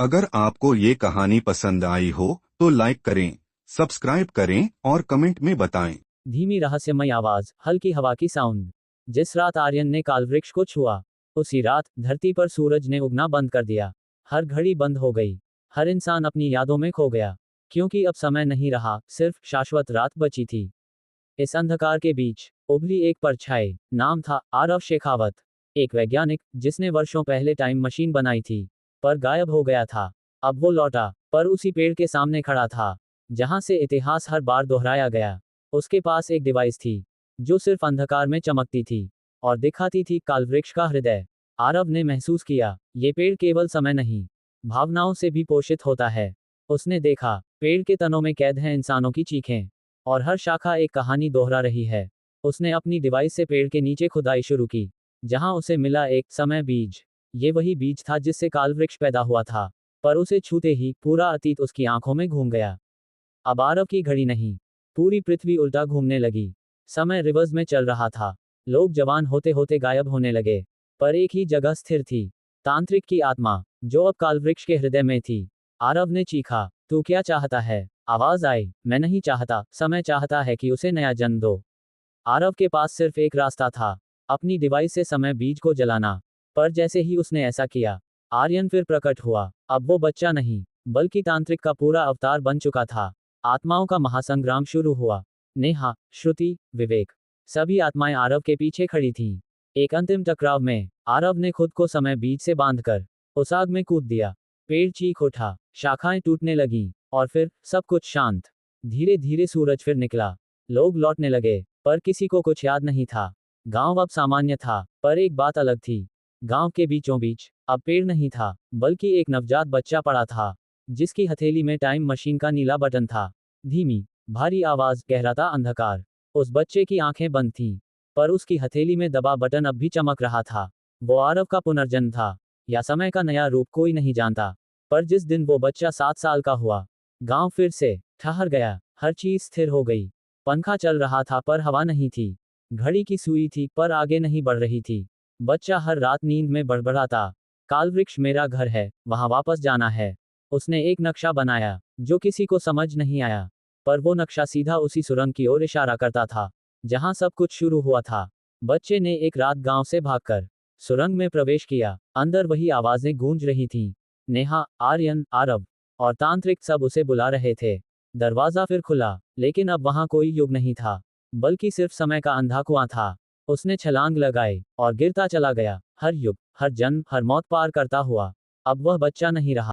अगर आपको ये कहानी पसंद आई हो तो लाइक करें, सब्सक्राइब करें और कमेंट में बताएं। धीमी रहस्यमय आवाज, हल्की हवा की साउंड। जिस रात आर्यन ने कालवृक्ष को छुआ, उसी रात धरती पर सूरज ने उगना बंद कर दिया। हर घड़ी बंद हो गई। हर इंसान अपनी यादों में खो गया, क्योंकि अब समय नहीं रहा, सिर्फ शाश्वत रात बची थी। इस अंधकार के बीच उभरी एक परछाई। नाम था आरव शेखावत। एक वैज्ञानिक जिसने वर्षों पहले टाइम मशीन बनाई थी, पर गायब हो गया था। अब वो लौटा, पर उसी पेड़ के सामने खड़ा था जहां से इतिहास हर बार दोहराया गया। उसके पास एक डिवाइस थी जो सिर्फ अंधकार में चमकती थी और दिखाती थी कालवृक्ष का हृदय। आरव ने महसूस किया, ये पेड़ केवल समय नहीं, भावनाओं से भी पोषित होता है। उसने देखा, पेड़ के तनों में कैद हैं इंसानों की चीखें, और हर शाखा एक कहानी दोहरा रही है। उसने अपनी डिवाइस से पेड़ के नीचे खुदाई शुरू की, जहां उसे मिला एक समय बीज। ये वही बीज था जिससे कालवृक्ष पैदा हुआ था, पर उसे छूते ही पूरा अतीत उसकी आंखों में घूम गया। अब आरव की घड़ी नहीं, पूरी पृथ्वी उल्टा घूमने लगी। समय रिवर्स में चल रहा था। लोग जवान होते होते गायब होने लगे, पर एक ही जगह स्थिर थी, तांत्रिक की आत्मा, जो अब कालवृक्ष के हृदय में थी। आरव ने चीखा, तू क्या चाहता है? आवाज आई, मैं नहीं चाहता, समय चाहता है कि उसे नया जन्म दो। आरव के पास सिर्फ एक रास्ता था, अपनी डिवाइस से समय बीज को जलाना। पर जैसे ही उसने ऐसा किया, आर्यन फिर प्रकट हुआ। अब वो बच्चा नहीं, बल्कि तांत्रिक का पूरा अवतार बन चुका था। आत्माओं का महासंग्राम शुरू हुआ। नेहा, श्रुति, विवेक, सभी आत्माएं आरव के पीछे खड़ी थीं। एक अंतिम टकराव में आरव ने खुद को समय बीज से बांधकर उस आग में कूद दिया। पेड़ चीख उठा, शाखाएं टूटने लगीं, और फिर सब कुछ शांत। धीरे धीरे सूरज फिर निकला। लोग लौटने लगे, पर किसी को कुछ याद नहीं था। गांव अब सामान्य था, पर एक बात अलग थी। गांव के बीचों बीच अब पेड़ नहीं था, बल्कि एक नवजात बच्चा पड़ा था, जिसकी हथेली में टाइम मशीन का नीला बटन था। धीमी, भारी आवाज, गहराता अंधकार। उस बच्चे की आंखें बंद थीं, पर उसकी हथेली में दबा बटन अब भी चमक रहा था। वो आरव का पुनर्जन्म था, या समय का नया रूप, कोई नहीं जानता। पर जिस दिन वो बच्चा 7 साल का हुआ, गांव फिर से ठहर गया। हर चीज स्थिर हो गई। पंखा चल रहा था, पर हवा नहीं थी। घड़ी की सुई थी, पर आगे नहीं बढ़ रही थी। बच्चा हर रात नींद में बड़बड़ाता, कालवृक्ष मेरा घर है, वहां वापस जाना है। उसने एक नक्शा बनाया, जो किसी को समझ नहीं आया, पर वो नक्शा सीधा उसी सुरंग की ओर इशारा करता था, जहां सब कुछ शुरू हुआ था। बच्चे ने एक रात गांव से भागकर सुरंग में प्रवेश किया। अंदर वही आवाजें गूंज रही थीं। नेहा, आर्यन, आरव और तांत्रिक सब उसे बुला रहे थे। दरवाजा फिर खुला, लेकिन अब वहां कोई युग नहीं था, बल्कि सिर्फ समय का अंधा कुआं था। उसने छलांग लगाई और गिरता चला गया, हर युग, हर जन्म, हर मौत पार करता हुआ। अब वह बच्चा नहीं रहा।